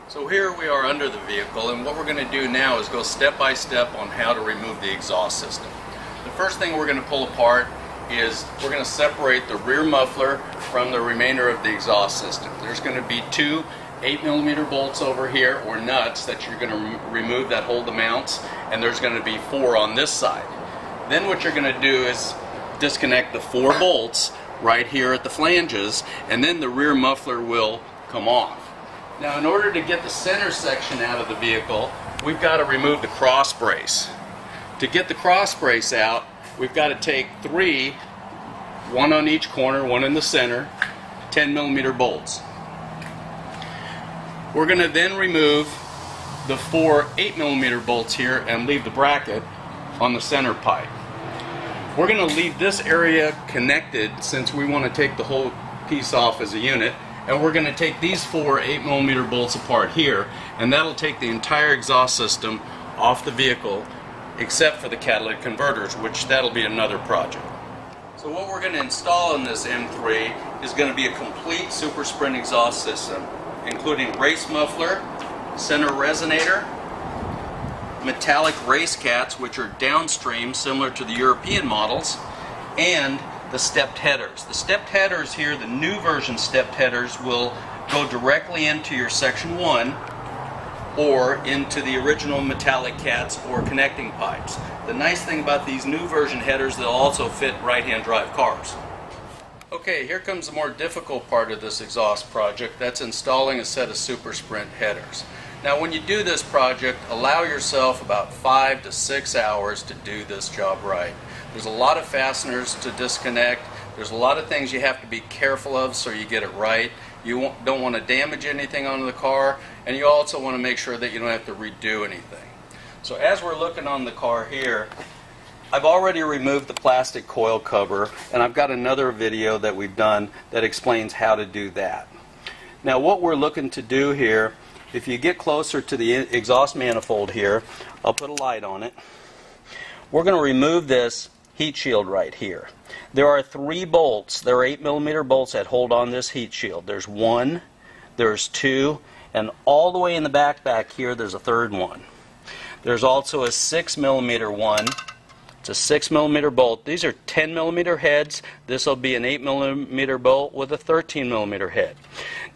So here we are under the vehicle, and what we're going to do now is go step by step on how to remove the exhaust system. The first thing we're going to pull apart is we're going to separate the rear muffler from the remainder of the exhaust system. There's going to be two 8mm bolts over here, or nuts, that you're going to remove that hold the mounts, and there's going to be 4 on this side. Then what you're going to do is disconnect the 4 bolts right here at the flanges, and then the rear muffler will come off. Now, in order to get the center section out of the vehicle, we've got to remove the cross brace. To get the cross brace out, we've got to take 3, one on each corner, one in the center, 10mm bolts. We're going to then remove the 4 8mm bolts here and leave the bracket on the center pipe. We're going to leave this area connected since we want to take the whole piece off as a unit. And we're going to take these 4 8mm bolts apart here, and that'll take the entire exhaust system off the vehicle except for the catalytic converters, which that'll be another project. So what we're going to install in this M3 is going to be a complete Super Sprint exhaust system, including race muffler, center resonator, metallic race cats, which are downstream similar to the European models, and the stepped headers. The stepped headers here, the new version stepped headers, will go directly into your section 1 or into the original metallic cats or connecting pipes. The nice thing about these new version headers, they'll also fit right-hand drive cars. Okay, here comes the more difficult part of this exhaust project. That's installing a set of Super Sprint headers. Now, when you do this project, allow yourself about 5 to 6 hours to do this job right. There's a lot of fasteners to disconnect. There's a lot of things you have to be careful of so you get it right. You don't want to damage anything on the car, and you also want to make sure that you don't have to redo anything. So as we're looking on the car here, I've already removed the plastic coil cover, and I've got another video that we've done that explains how to do that. Now, what we're looking to do here, if you get closer to the exhaust manifold here, I'll put a light on it. We're going to remove this heat shield right here. There are 3 bolts. There are 8mm bolts that hold on this heat shield. There's 1, there's 2, and all the way in the back here there's a 3rd one. There's also a 6mm one. It's a 6mm bolt. These are 10mm heads. This will be an 8mm bolt with a 13mm head.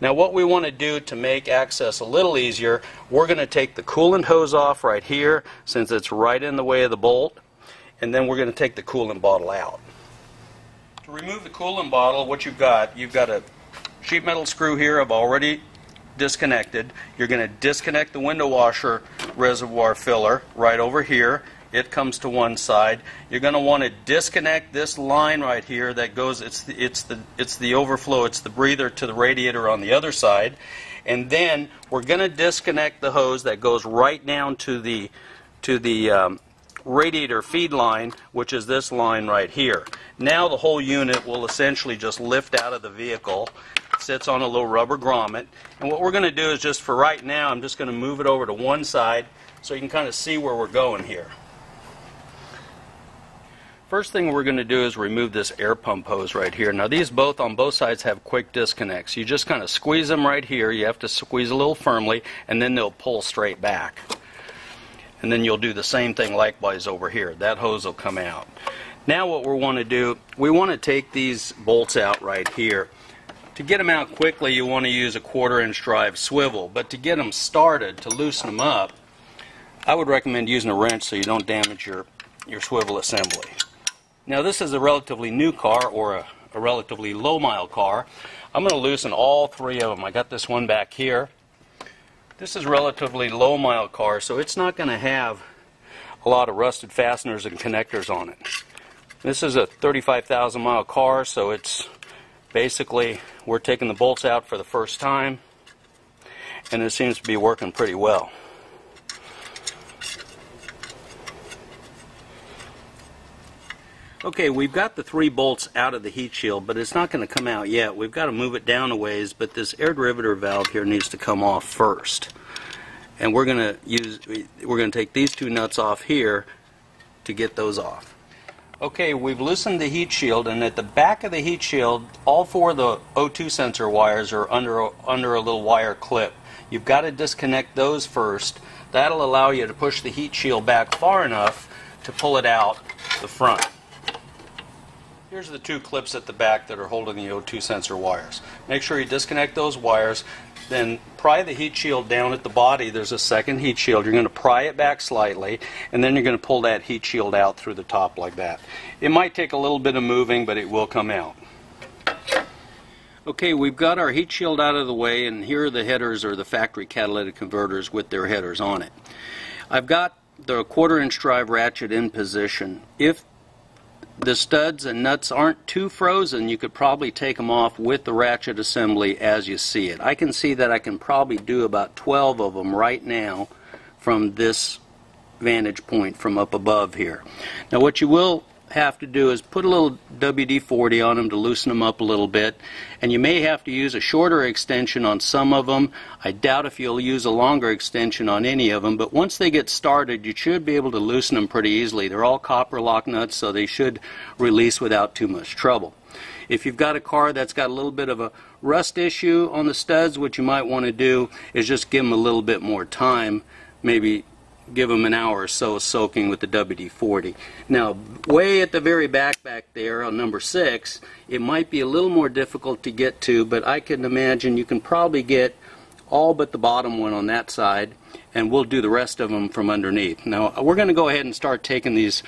Now, what we want to do to make access a little easier, we're going to take the coolant hose off right here, since it's right in the way of the bolt, and then we're going to take the coolant bottle out. To remove the coolant bottle, what you've got a sheet metal screw here I've already disconnected. You're going to disconnect the window washer reservoir filler right over here. It comes to one side. You're going to want to disconnect this line right here that goes, it's the overflow, it's the breather to the radiator on the other side. And then we're going to disconnect the hose that goes right down to the radiator feed line, which is this line right here. Now the whole unit will essentially just lift out of the vehicle. It sits on a little rubber grommet. And what we're going to do is, just for right now, I'm just going to move it over to one side so you can kind of see where we're going here. First thing we're going to do is remove this air pump hose right here. Now, these on both sides have quick disconnects. You just kind of squeeze them right here. You have to squeeze a little firmly, and then they'll pull straight back. And then you'll do the same thing likewise over here. That hose will come out. Now what we want to do, we want to take these bolts out right here. To get them out quickly, you want to use a 1/4-inch drive swivel. But to get them started, to loosen them up, I would recommend using a wrench so you don't damage your swivel assembly. Now, this is a relatively new car, or a relatively low-mile car. I'm going to loosen all 3 of them. I got this one back here. This is a relatively low-mile car, so it's not going to have a lot of rusted fasteners and connectors on it. This is a 35,000-mile car, so it's basically, we're taking the bolts out for the first time, and it seems to be working pretty well. Okay, we've got the 3 bolts out of the heat shield, but it's not going to come out yet. We've got to move it down a ways, but this air derivator valve here needs to come off first. And we're going to take these 2 nuts off here to get those off. Okay, we've loosened the heat shield, and at the back of the heat shield, all 4 of the O2 sensor wires are under a little wire clip. You've got to disconnect those first. That'll allow you to push the heat shield back far enough to pull it out the front. Here's the two clips at the back that are holding the O2 sensor wires. Make sure you disconnect those wires, then pry the heat shield down at the body. There's a second heat shield. You're going to pry it back slightly, and then you're going to pull that heat shield out through the top like that. It might take a little bit of moving, but it will come out. Okay, we've got our heat shield out of the way, and here are the headers, or the factory catalytic converters with their headers on it. I've got the 1/4-inch drive ratchet in position. If the studs and nuts aren't too frozen, you could probably take them off with the ratchet assembly as you see it. I can see that I can probably do about 12 of them right now from this vantage point from up above here. Now what you will have to do is put a little WD-40 on them to loosen them up a little bit, and you may have to use a shorter extension on some of them. I doubt if you'll use a longer extension on any of them, but once they get started you should be able to loosen them pretty easily. They're all copper lock nuts, so they should release without too much trouble. If you've got a car that's got a little bit of a rust issue on the studs, what you might want to do is just give them a little bit more time, maybe give them an hour or so soaking with the WD-40. Now, way at the very back there on number 6, it might be a little more difficult to get to, but I can imagine you can probably get all but the bottom one on that side, and we'll do the rest of them from underneath. Now, we're going to go ahead and start taking these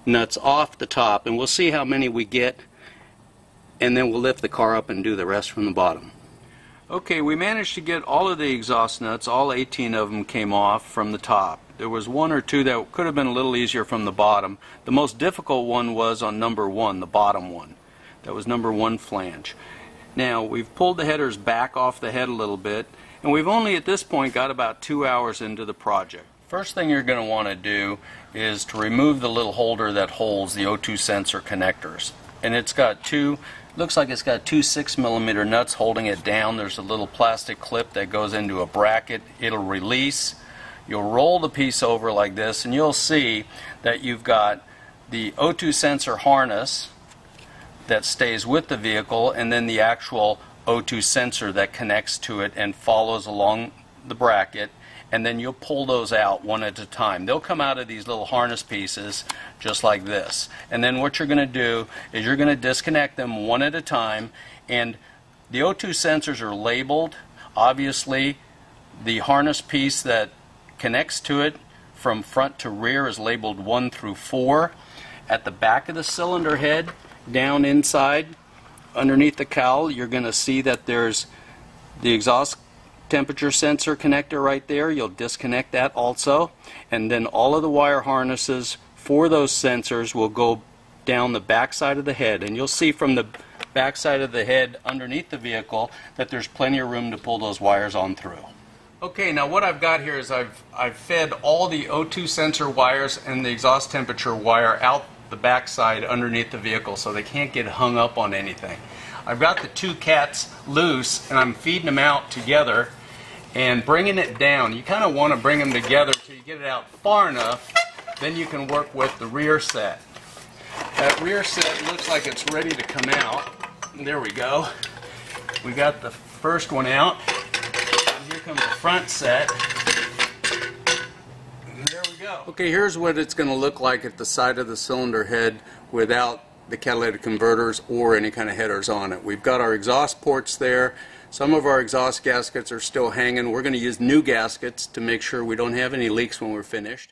nuts off the top, and we'll see how many we get, and then we'll lift the car up and do the rest from the bottom. Okay, we managed to get all of the exhaust nuts. All 18 of them came off from the top. There was 1 or 2 that could have been a little easier from the bottom. The most difficult one was on number 1, the bottom one. That was number 1 flange. Now, we've pulled the headers back off the head a little bit, and we've only at this point got about 2 hours into the project. First thing you're going to want to do is to remove the little holder that holds the O2 sensor connectors. And it's got looks like it's got 2 6mm nuts holding it down. There's a little plastic clip that goes into a bracket. It'll release. You'll roll the piece over like this, and you'll see that you've got the O2 sensor harness that stays with the vehicle, and then the actual O2 sensor that connects to it and follows along the bracket, and then you'll pull those out one at a time. They'll come out of these little harness pieces just like this. And then what you're going to do is you're going to disconnect them one at a time, and the O2 sensors are labeled. Obviously, the harness piece that connects to it from front to rear is labeled 1 through 4. At the back of the cylinder head, down inside, underneath the cowl, you're going to see that there's the exhaust temperature sensor connector right there. You'll disconnect that also, and then all of the wire harnesses for those sensors will go down the back side of the head, and you'll see from the back side of the head underneath the vehicle that there's plenty of room to pull those wires on through. Okay, now what I've got here is I've fed all the O2 sensor wires and the exhaust temperature wire out the back side underneath the vehicle so they can't get hung up on anything. I've got the 2 cats loose, and I'm feeding them out together and bringing it down. You kind of want to bring them together till you get it out far enough, then you can work with the rear set. That rear set looks like it's ready to come out. There we go. We got the first one out. Here comes the front set. And there we go. Okay, here's what it's going to look like at the side of the cylinder head without the catalytic converters or any kind of headers on it. We've got our exhaust ports there. Some of our exhaust gaskets are still hanging. We're going to use new gaskets to make sure we don't have any leaks when we're finished.